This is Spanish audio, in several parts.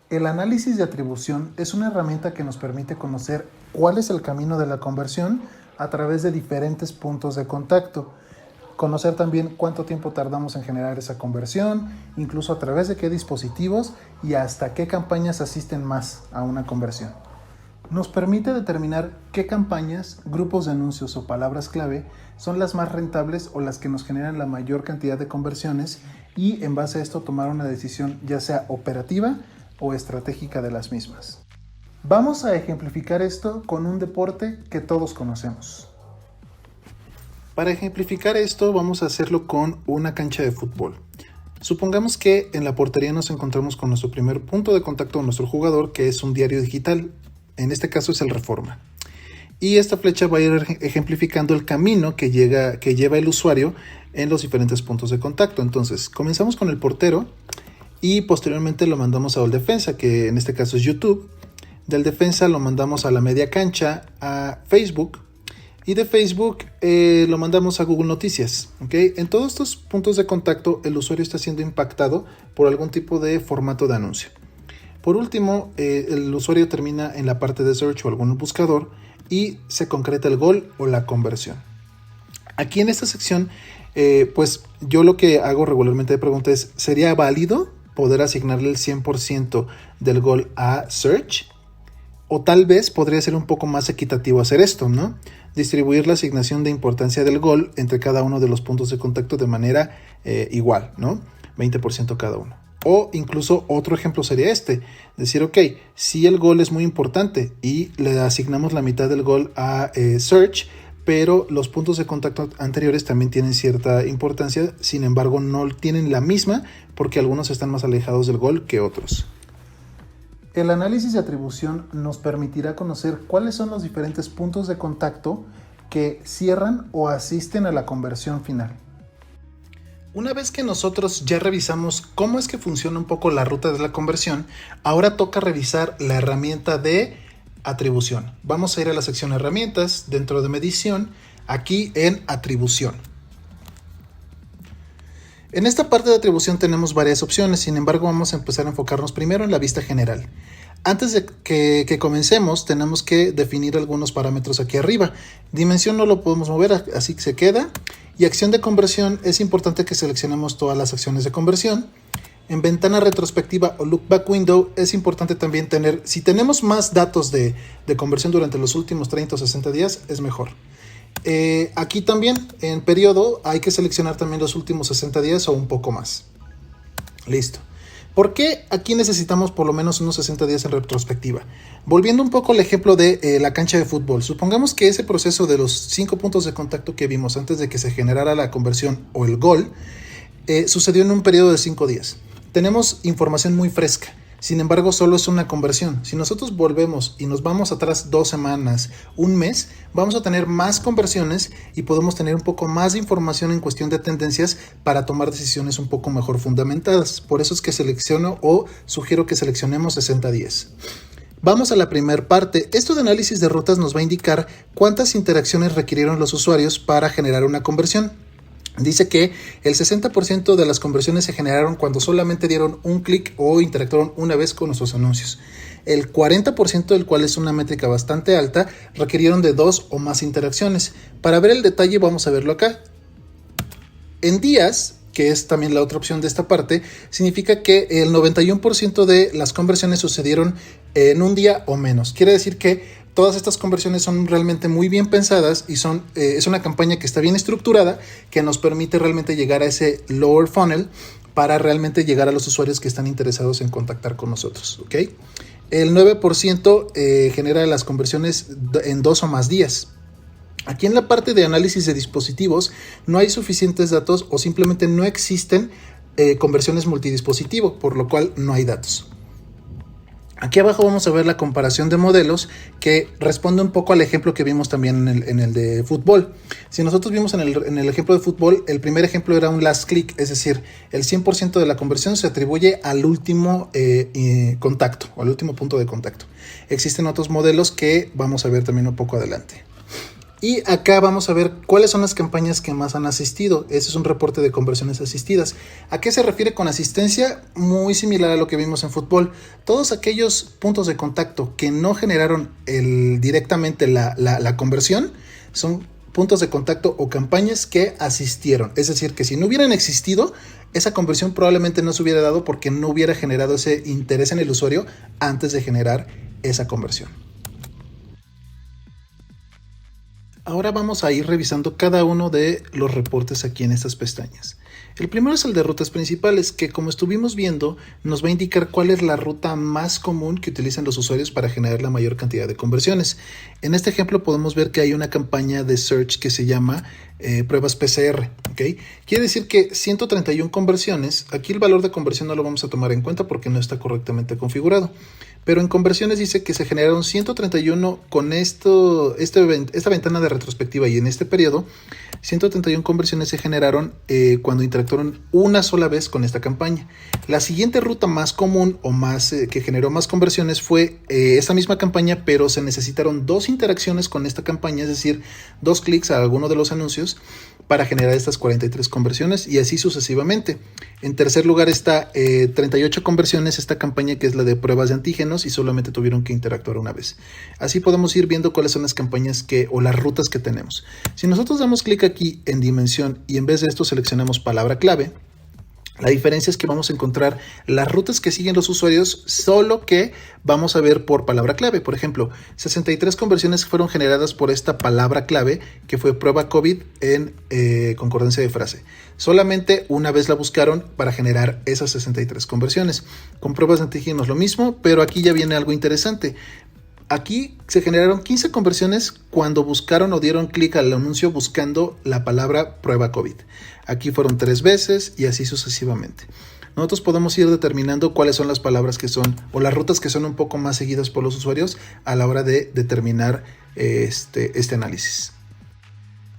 El análisis de atribución es una herramienta que nos permite conocer cuál es el camino de la conversión a través de diferentes puntos de contacto. Conocer también cuánto tiempo tardamos en generar esa conversión, incluso a través de qué dispositivos y hasta qué campañas asisten más a una conversión. Nos permite determinar qué campañas, grupos de anuncios o palabras clave son las más rentables o las que nos generan la mayor cantidad de conversiones y en base a esto tomar una decisión ya sea operativa o estratégica de las mismas. Vamos a ejemplificar esto con un deporte que todos conocemos. Para ejemplificar esto vamos a hacerlo con una cancha de fútbol. Supongamos que en la portería nos encontramos con nuestro primer punto de contacto con nuestro jugador, que es un diario digital. En este caso es el Reforma. Y esta flecha va a ir ejemplificando el camino que lleva el usuario en los diferentes puntos de contacto. Entonces, comenzamos con el portero y posteriormente lo mandamos al defensa, que en este caso es YouTube. Del defensa lo mandamos a la media cancha, a Facebook. Y de Facebook lo mandamos a Google Noticias. ¿Okay? En todos estos puntos de contacto el usuario está siendo impactado por algún tipo de formato de anuncio. Por último, el usuario termina en la parte de search o algún buscador y se concreta el gol o la conversión. Aquí en esta sección, pues yo lo que hago regularmente de pregunta es, ¿sería válido poder asignarle el 100% del gol a search? O tal vez podría ser un poco más equitativo hacer esto, ¿no? Distribuir la asignación de importancia del gol entre cada uno de los puntos de contacto de manera igual, ¿no? 20% cada uno. O incluso otro ejemplo sería este, decir, ok, si el gol es muy importante y le asignamos la mitad del gol a search, pero los puntos de contacto anteriores también tienen cierta importancia, sin embargo no tienen la misma porque algunos están más alejados del gol que otros. El análisis de atribución nos permitirá conocer cuáles son los diferentes puntos de contacto que cierran o asisten a la conversión final. Una vez que nosotros ya revisamos cómo es que funciona un poco la ruta de la conversión, ahora toca revisar la herramienta de atribución. Vamos a ir a la sección herramientas dentro de medición, aquí en atribución. En esta parte de atribución tenemos varias opciones, sin embargo vamos a empezar a enfocarnos primero en la vista general. Antes de que comencemos tenemos que definir algunos parámetros aquí arriba. Dimensión no lo podemos mover, así que se queda. Y acción de conversión, es importante que seleccionemos todas las acciones de conversión. En ventana retrospectiva o look back window es importante también tener, si tenemos más datos de conversión durante los últimos 30 o 60 días, es mejor. Aquí también en periodo hay que seleccionar también los últimos 60 días o un poco más. Listo. ¿Por qué aquí necesitamos por lo menos unos 60 días en retrospectiva? Volviendo un poco al ejemplo de la cancha de fútbol, supongamos que ese proceso de los 5 puntos de contacto que vimos antes de que se generara la conversión o el gol, sucedió en un periodo de 5 días. Tenemos información muy fresca. Sin embargo, solo es una conversión. Si nosotros volvemos y nos vamos atrás 2 semanas, un mes, vamos a tener más conversiones y podemos tener un poco más de información en cuestión de tendencias para tomar decisiones un poco mejor fundamentadas. Por eso es que selecciono o sugiero que seleccionemos 60 días. Vamos a la primera parte. Esto de análisis de rutas nos va a indicar cuántas interacciones requirieron los usuarios para generar una conversión. Dice que el 60% de las conversiones se generaron cuando solamente dieron un clic o interactuaron una vez con nuestros anuncios. El 40%, del cual es una métrica bastante alta, requirieron de 2 o más interacciones. Para ver el detalle vamos a verlo acá. En días, que es también la otra opción de esta parte, significa que el 91% de las conversiones sucedieron en un día o menos. Quiere decir que todas estas conversiones son realmente muy bien pensadas y es una campaña que está bien estructurada, que nos permite realmente llegar a ese lower funnel para realmente llegar a los usuarios que están interesados en contactar con nosotros. ¿Okay? El 9% genera las conversiones en 2 o más días. Aquí en la parte de análisis de dispositivos no hay suficientes datos o simplemente no existen conversiones multidispositivo, por lo cual no hay datos. Aquí abajo vamos a ver la comparación de modelos que responde un poco al ejemplo que vimos también en el de fútbol. Si nosotros vimos en el ejemplo de fútbol, el primer ejemplo era un last click, es decir, el 100% de la conversión se atribuye al último contacto o al último punto de contacto. Existen otros modelos que vamos a ver también un poco adelante. Y acá vamos a ver cuáles son las campañas que más han asistido. Ese es un reporte de conversiones asistidas. ¿A qué se refiere con asistencia? Muy similar a lo que vimos en fútbol. Todos aquellos puntos de contacto que no generaron directamente la conversión son puntos de contacto o campañas que asistieron. Es decir, que si no hubieran existido, esa conversión probablemente no se hubiera dado porque no hubiera generado ese interés en el usuario antes de generar esa conversión. Ahora vamos a ir revisando cada uno de los reportes aquí en estas pestañas. El primero es el de rutas principales, que como estuvimos viendo, nos va a indicar cuál es la ruta más común que utilizan los usuarios para generar la mayor cantidad de conversiones. En este ejemplo podemos ver que hay una campaña de search que se llama pruebas PCR. ¿Okay? Quiere decir que 131 conversiones, aquí el valor de conversión no lo vamos a tomar en cuenta porque no está correctamente configurado. Pero en conversiones dice que se generaron 131 con esta ventana de retrospectiva, y en este periodo 131 conversiones se generaron cuando interactuaron una sola vez con esta campaña. La siguiente ruta más común o más que generó más conversiones fue esta misma campaña, pero se necesitaron 2 interacciones con esta campaña, es decir, 2 clics a alguno de los anuncios para generar estas 43 conversiones, y así sucesivamente. En tercer lugar está 38 conversiones esta campaña, que es la de pruebas de antígenos, y solamente tuvieron que interactuar una vez. Así podemos ir viendo cuáles son las campañas o las rutas que tenemos. Si nosotros damos clic aquí en dimensión y en vez de esto seleccionamos palabra clave, la diferencia es que vamos a encontrar las rutas que siguen los usuarios, solo que vamos a ver por palabra clave. Por ejemplo, 63 conversiones fueron generadas por esta palabra clave, que fue prueba COVID en concordancia de frase. Solamente una vez la buscaron para generar esas 63 conversiones. Con pruebas de antígenos lo mismo, pero aquí ya viene algo interesante. Aquí se generaron 15 conversiones cuando buscaron o dieron clic al anuncio buscando la palabra prueba COVID. Aquí fueron 3 veces y así sucesivamente. Nosotros podemos ir determinando cuáles son las palabras que son o las rutas que son un poco más seguidas por los usuarios a la hora de determinar este análisis.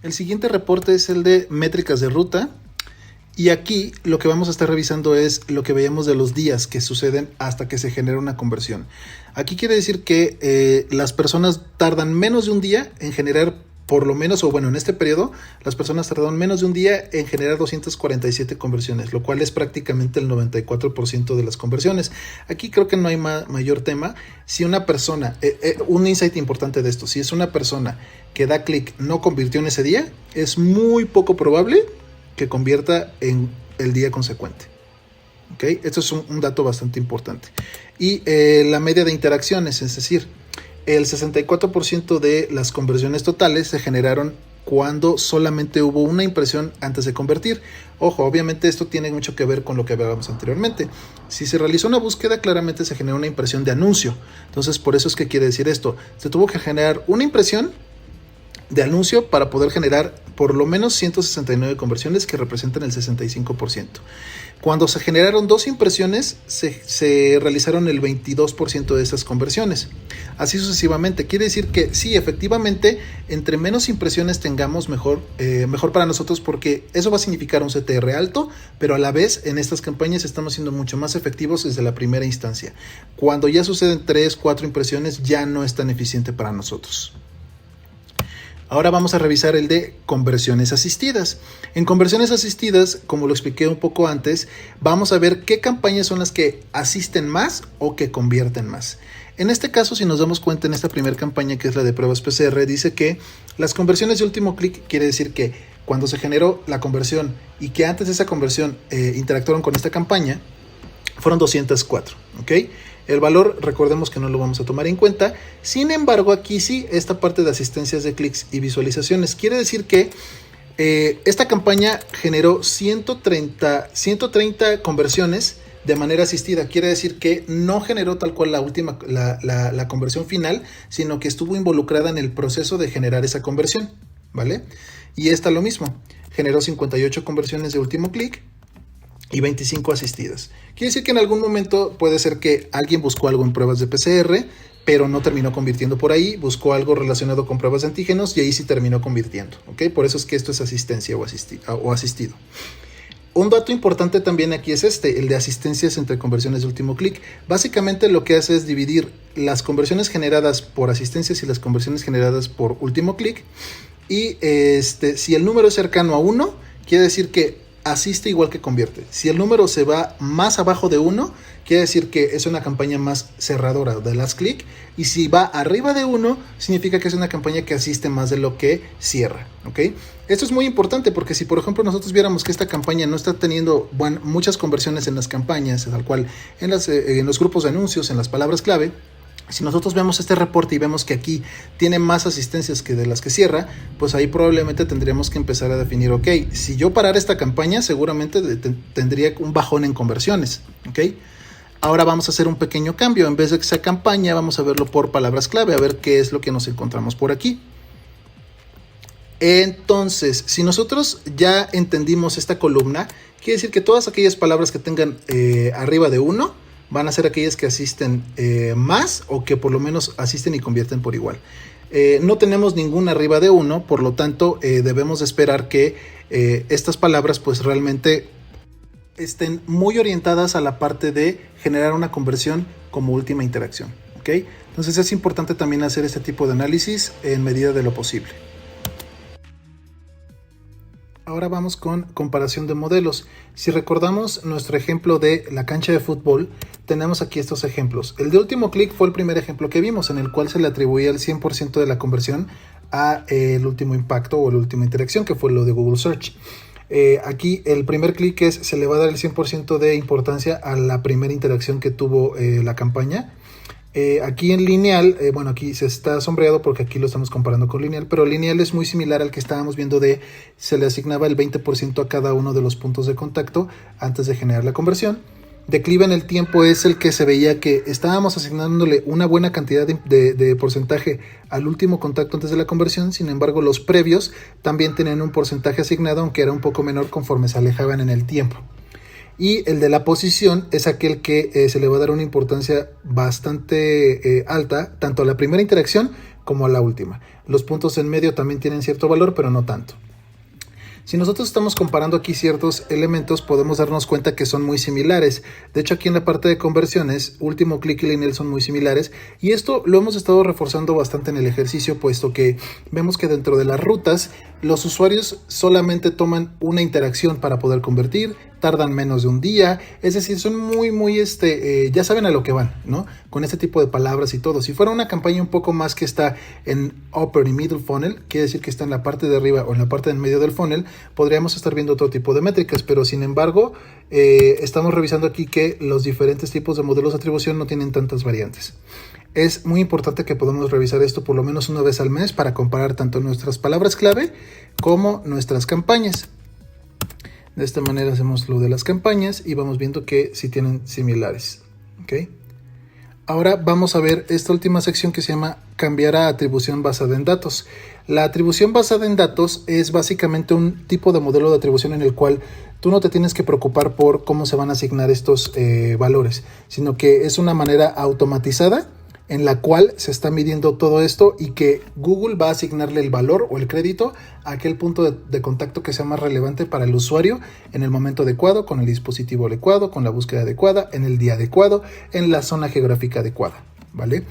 El siguiente reporte es el de métricas de ruta. Y aquí lo que vamos a estar revisando es lo que veíamos de los días que suceden hasta que se genera una conversión. Aquí quiere decir que las personas tardan menos de un día en generar, por lo menos, o bueno, en este periodo, las personas tardaron menos de un día en generar 247 conversiones, lo cual es prácticamente el 94% de las conversiones. Aquí creo que no hay mayor tema. Si una persona, un insight importante de esto, si es una persona que da clic no convirtió en ese día, es muy poco probable que convierta en el día consecuente. ¿Okay? Esto es un dato bastante importante. Y la media de interacciones, es decir, el 64% de las conversiones totales se generaron cuando solamente hubo una impresión antes de convertir. Ojo, obviamente esto tiene mucho que ver con lo que hablábamos anteriormente. Si se realizó una búsqueda, claramente se generó una impresión de anuncio. Entonces, por eso es que quiere decir esto. Se tuvo que generar una impresión de anuncio para poder generar por lo menos 169 conversiones, que representan el 65%. Cuando se generaron 2 impresiones, se realizaron el 22% de estas conversiones. Así sucesivamente. Quiere decir que sí, efectivamente, entre menos impresiones tengamos, mejor para nosotros, porque eso va a significar un CTR alto, pero a la vez en estas campañas estamos siendo mucho más efectivos desde la primera instancia. Cuando ya suceden 3, 4 impresiones, ya no es tan eficiente para nosotros. Ahora vamos a revisar el de conversiones asistidas. En conversiones asistidas, como lo expliqué un poco antes, vamos a ver qué campañas son las que asisten más o que convierten más. En este caso, si nos damos cuenta en esta primera campaña, que es la de pruebas PCR, dice que las conversiones de último clic quiere decir que cuando se generó la conversión y que antes de esa conversión interactuaron con esta campaña, fueron 204, ¿ok? El valor, recordemos que no lo vamos a tomar en cuenta. Sin embargo, aquí sí, esta parte de asistencias de clics y visualizaciones quiere decir que esta campaña generó 130 conversiones de manera asistida. Quiere decir que no generó tal cual la conversión final, sino que estuvo involucrada en el proceso de generar esa conversión, ¿vale? Y esta lo mismo, generó 58 conversiones de último clic y 25 asistidas. Quiere decir que en algún momento puede ser que alguien buscó algo en pruebas de PCR, pero no terminó convirtiendo por ahí, buscó algo relacionado con pruebas de antígenos y ahí sí terminó convirtiendo, ¿ok? Por eso es que esto es asistencia o asistido. Un dato importante también aquí es el de asistencias entre conversiones de último clic. Básicamente lo que hace es dividir las conversiones generadas por asistencias y las conversiones generadas por último clic. Y si el número es cercano a 1, quiere decir que asiste igual que convierte. Si el número se va más abajo de 1, quiere decir que es una campaña más cerradora de las clic. Y si va arriba de 1, significa que es una campaña que asiste más de lo que cierra. ¿Ok? Esto es muy importante porque si por ejemplo nosotros viéramos que esta campaña no está teniendo muchas conversiones en las campañas, tal cual en los grupos de anuncios, en las palabras clave, si nosotros vemos este reporte y vemos que aquí tiene más asistencias que de las que cierra, pues ahí probablemente tendríamos que empezar a definir, ok, si yo parara esta campaña seguramente tendría un bajón en conversiones, ok. Ahora vamos a hacer un pequeño cambio, en vez de esa campaña vamos a verlo por palabras clave, a ver qué es lo que nos encontramos por aquí. Entonces, si nosotros ya entendimos esta columna, quiere decir que todas aquellas palabras que tengan arriba de 1 van a ser aquellas que asisten más o que por lo menos asisten y convierten por igual. No tenemos ninguna arriba de 1, por lo tanto debemos de esperar que estas palabras pues realmente estén muy orientadas a la parte de generar una conversión como última interacción. ¿Okay? Entonces es importante también hacer este tipo de análisis en medida de lo posible. Ahora vamos con comparación de modelos. Si recordamos nuestro ejemplo de la cancha de fútbol, tenemos aquí estos ejemplos. El de último clic fue el primer ejemplo que vimos, en el cual se le atribuía el 100% de la conversión a el último impacto o la última interacción, que fue lo de Google Search. Aquí el primer clic se le va a dar el 100% de importancia a la primera interacción que tuvo la campaña. Aquí en lineal, bueno, aquí se está sombreado porque aquí lo estamos comparando con lineal, pero lineal es muy similar al que estábamos viendo de se le asignaba el 20% a cada uno de los puntos de contacto antes de generar la conversión. Declive en el tiempo es el que se veía que estábamos asignándole una buena cantidad de porcentaje al último contacto antes de la conversión, sin embargo los previos también tenían un porcentaje asignado, aunque era un poco menor conforme se alejaban en el tiempo. Y el de la posición es aquel que se le va a dar una importancia bastante alta, tanto a la primera interacción como a la última. Los puntos en medio también tienen cierto valor, pero no tanto. Si nosotros estamos comparando aquí ciertos elementos, podemos darnos cuenta que son muy similares. De hecho, aquí en la parte de conversiones, último clic y lineal son muy similares. Y esto lo hemos estado reforzando bastante en el ejercicio, puesto que vemos que dentro de las rutas, los usuarios solamente toman una interacción para poder convertir, tardan menos de un día, es decir, son muy, ya saben a lo que van, ¿no? Con este tipo de palabras y todo. Si fuera una campaña un poco más que está en upper y middle funnel, quiere decir que está en la parte de arriba o en la parte del medio del funnel, podríamos estar viendo otro tipo de métricas, pero sin embargo, estamos revisando aquí que los diferentes tipos de modelos de atribución no tienen tantas variantes. Es muy importante que podamos revisar esto por lo menos una vez al mes para comparar tanto nuestras palabras clave como nuestras campañas. De esta manera hacemos lo de las campañas y vamos viendo que sí tienen similares. ¿Okay? Ahora vamos a ver esta última sección que se llama cambiar a atribución basada en datos. La atribución basada en datos es básicamente un tipo de modelo de atribución en el cual tú no te tienes que preocupar por cómo se van a asignar estos valores, sino que es una manera automatizada en la cual se está midiendo todo esto y que Google va a asignarle el valor o el crédito a aquel punto de contacto que sea más relevante para el usuario en el momento adecuado, con el dispositivo adecuado, con la búsqueda adecuada, en el día adecuado, en la zona geográfica adecuada, ¿vale?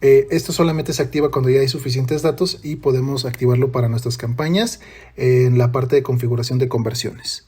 Esto solamente se activa cuando ya hay suficientes datos y podemos activarlo para nuestras campañas en la parte de configuración de conversiones.